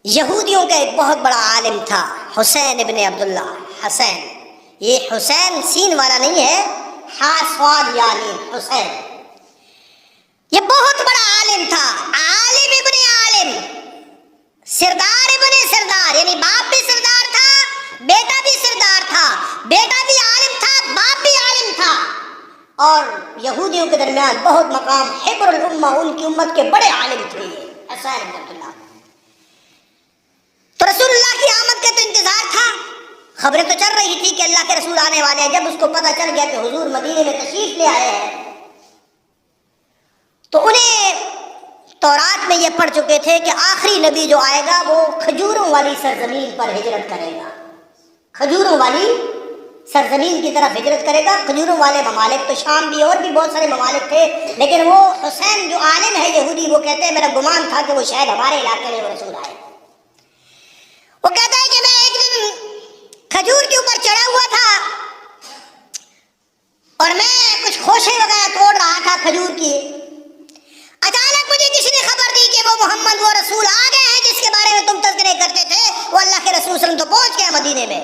یہودیوں کا ایک بہت بڑا عالم تھا حسین ابن عبداللہ حسین. یہ حسین سین والا نہیں ہے، حاسواد یعنی حسین. یہ بہت بڑا عالم تھا، عالم ابن عالم، سردار ابن سردار، یعنی باپ بھی سردار تھا، بیٹا بھی سردار تھا، بیٹا بھی عالم تھا، باپ بھی عالم تھا. اور یہودیوں کے درمیان بہت مقام، حبر الامہ، ان کی امت کے بڑے عالم تھے حسین ابن عبداللہ. تو رسول اللہ کی آمد کا تو انتظار تھا، خبریں تو چل رہی تھی کہ اللہ کے رسول آنے والے ہیں. جب اس کو پتہ چل گیا کہ حضور مدینے میں تشریف لے آئے ہیں، تو انہیں تورات میں یہ پڑھ چکے تھے کہ آخری نبی جو آئے گا وہ کھجوروں والی سرزمین پر ہجرت کرے گا، کھجوروں والی سرزمین کی طرف ہجرت کرے گا. کھجوروں والے ممالک تو شام بھی اور بھی بہت سارے ممالک تھے، لیکن وہ حسین جو عالم ہے یہودی، وہ کہتے ہیں میرا گمان تھا کہ وہ شاید ہمارے علاقے میں وہ رسول آئے. وہ کہتا ہے کہ میں ایک دن کھجور کے اوپر چڑھا ہوا تھا اور میں کچھ خوشے وغیرہ توڑ رہا تھا کھجور کی. اچانک مجھے کسی نے خبر دی کہ وہ محمد، وہ رسول آ گئے ہیں جس کے بارے میں تم تذکرے کرتے تھے، وہ اللہ کے رسول صلی اللہ علیہ وسلم تو پہنچ گیا مدینے میں.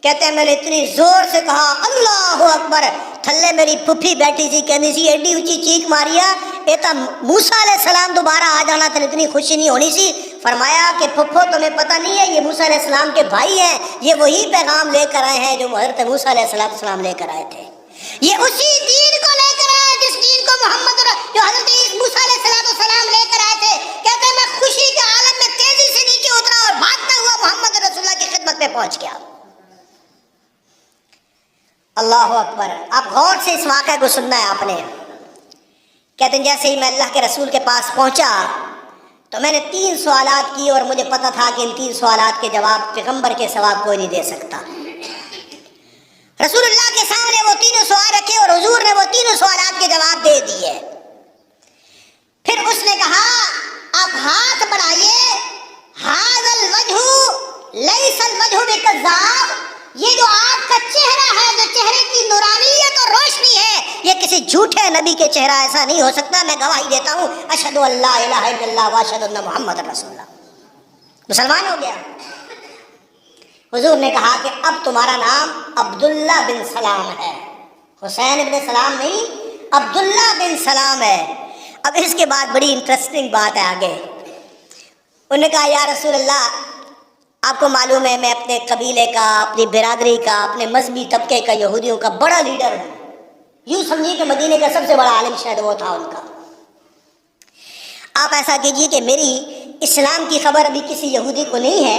کہتے ہیں میں نے اتنی زور سے کہا اللہ اکبر، تھلے میری پھپھی بیٹھی تھی، کہنی سی ایڈی اونچی چیخ ماریا ایتا موسیٰ علیہ السلام دوبارہ آ جانا تھا، اتنی خوشی نہیں ہونی سی. فرمایا کہ پھپھو تمہیں پتہ نہیں ہے یہ موسیٰ علیہ السلام کے بھائی ہیں، یہ وہی پیغام لے کر آئے ہیں جو حضرت موسیٰ علیہ السلام لے کر آئے تھے. یہ اسی دین کو لے کر آئے جس دین کو محمد جو حضرت موسیٰ علیہ السلام لے کر آئے تھے. کہتے ہیں میں خوشی کے عالم میں تیزی سے نیچے اترا اور بھاگتا ہوا محمد رسول اللہ کی خدمت میں پہنچ گیا. اللہ اکبر. اب غور سے اس واقعے کو سننا ہے آپ نے. کہتے ہیں جیسے ہی میں اللہ کے رسول کے پاس پہنچا تو میں نے 3 سوالات کی اور مجھے پتا تھا کہ ان 3 سوالات کے جواب پیغمبر کے سوا کوئی نہیں دے سکتا. رسول اللہ کے سامنے وہ 3 سوال رکھے اور حضور نے وہ 3 سوالات کے جواب دے دیے. پھر اس نے کہا آپ ہاتھ بڑھائیے، ھذا الوجہ لیس الوجہ بکذاب، یہ جو آپ کا چہرہ ہے، جو چہرے کی نورانیت اور روشنی ہے، یہ کسی جھوٹے نبی کے چہرہ ایسا نہیں ہو سکتا. میں گواہی دیتا ہوں اشہد ان لا الہ الا اللہ واشہد ان محمد رسول اللہ. مسلمان ہو گیا. حضور نے کہا کہ اب تمہارا نام عبداللہ بن سلام ہے، حسین ابن سلام نہیں، عبداللہ بن سلام ہے. اب اس کے بعد بڑی انٹرسٹنگ بات ہے آگے. انہوں نے کہا یا رسول اللہ آپ کو معلوم ہے میں اپنے قبیلے کا، اپنی برادری کا، اپنے مذہبی طبقے کا، یہودیوں کا بڑا لیڈر ہوں. یوں سمجھیے کہ مدینے کا سب سے بڑا عالم شاید وہ تھا ان کا. آپ ایسا کیجئے کہ میری اسلام کی خبر ابھی کسی یہودی کو نہیں ہے،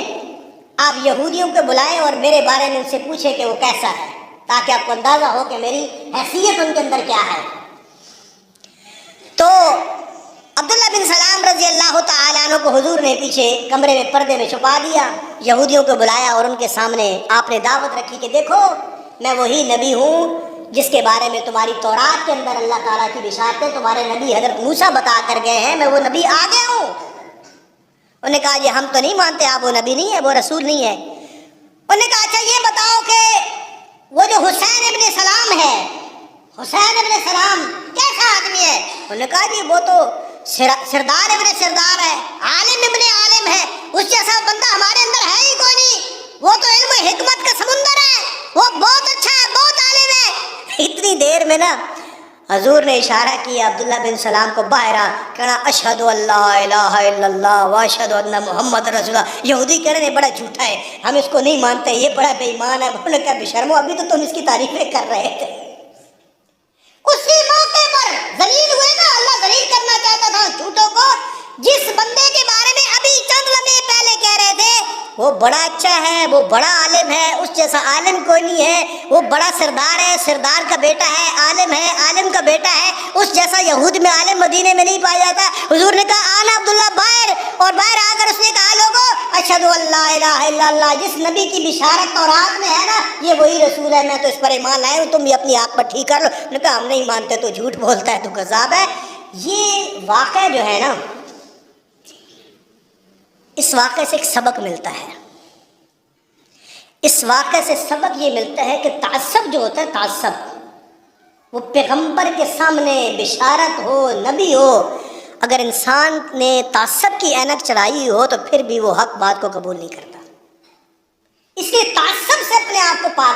آپ یہودیوں کو بلائیں اور میرے بارے میں ان سے پوچھیں کہ وہ کیسا ہے، تاکہ آپ کو اندازہ ہو کہ میری حیثیت ان کے اندر کیا ہے. تو عبداللہ بن سلام رضی اللہ تعالیٰ عنہ کو حضور نے پیچھے کمرے میں پردے میں چھپا دیا، یہودیوں کو بلایا اور ان کے سامنے آپ نے دعوت رکھی کہ دیکھو میں وہی نبی ہوں جس کے بارے میں تمہاری تورات کے اندر اللہ تعالیٰ کی بشارتیں تمہارے نبی حضرت موسیٰ بتا کر گئے ہیں، میں وہ نبی آ گیا ہوں. انہوں نے کہا یہ ہم تو نہیں مانتے، آپ وہ نبی نہیں ہے، وہ رسول نہیں ہے. انہوں نے کہا اچھا یہ بتاؤ کہ وہ جو حسین ابن سلام ہے، حسین ابن سلام کیسا آدمی ہے؟ انہوں نے کہا جی وہ تو سردار ابن سردار ہے، عالم ابن عالم ہے، اس جیسا بندہ ہمارے اندر ہے ہی کوئی نہیں، وہ تو علم و حکمت کا سمندر ہے، وہ بہت اچھا ہے، بہت عالم ہے. اتنی دیر میں نا حضور نے اشارہ کیا عبداللہ بن سلام کو باہر آ، کہنا اشہد ان لا الہ الا اللہ واشہد ان محمد رسول اللہ. یہودی کہہ رہے ہیں بڑا جھوٹا ہے، ہم اس کو نہیں مانتے، یہ بڑا بے ایمان ہے. انہوں نے کہا بے شرمو ابھی تو تم اس کی تعریفیں کر رہے تھے. اسی موقع پر ذلیل ہوئے نا، اللہ ذلیل کرنا چاہتا تھا جھوٹوں کو. جس بندے کے بارے میں ابھی چند لمحے پہلے کہہ رہے تھے وہ بڑا اچھا ہے، وہ بڑا عالم ہے، اس جیسا عالم کوئی نہیں ہے، وہ بڑا سردار ہے، سردار کا بیٹا ہے، عالم کا بیٹا ہے، اس جیسا یہود میں عالم مدینے میں نہیں پایا جاتا. حضور نے کہا آنا عبداللہ باہر، اور باہر آ کر اس نے کہا لوگو اشہد ان لا الہ الا اللہ، جس نبی کی بشارت تورات میں ہے نا یہ وہی رسول ہے، میں تو اس پر ایمان لائے ہوں، تم یہ اپنی آنکھ پر ٹھیک کر لو. نے کہا ہم نہیں مانتے، تو جھوٹ بولتا ہے، تو کذاب ہے. یہ واقعہ جو ہے نا، اس واقعے سے ایک سبق ملتا ہے. اس واقعے سے سبق یہ ملتا ہے کہ تعصب جو ہوتا ہے، تعصب وہ پیغمبر کے سامنے بشارت ہو، نبی ہو، اگر انسان نے تعصب کی اینک چڑھائی ہو تو پھر بھی وہ حق بات کو قبول نہیں کرتا، اس لیے تعصب سے اپنے آپ کو پاک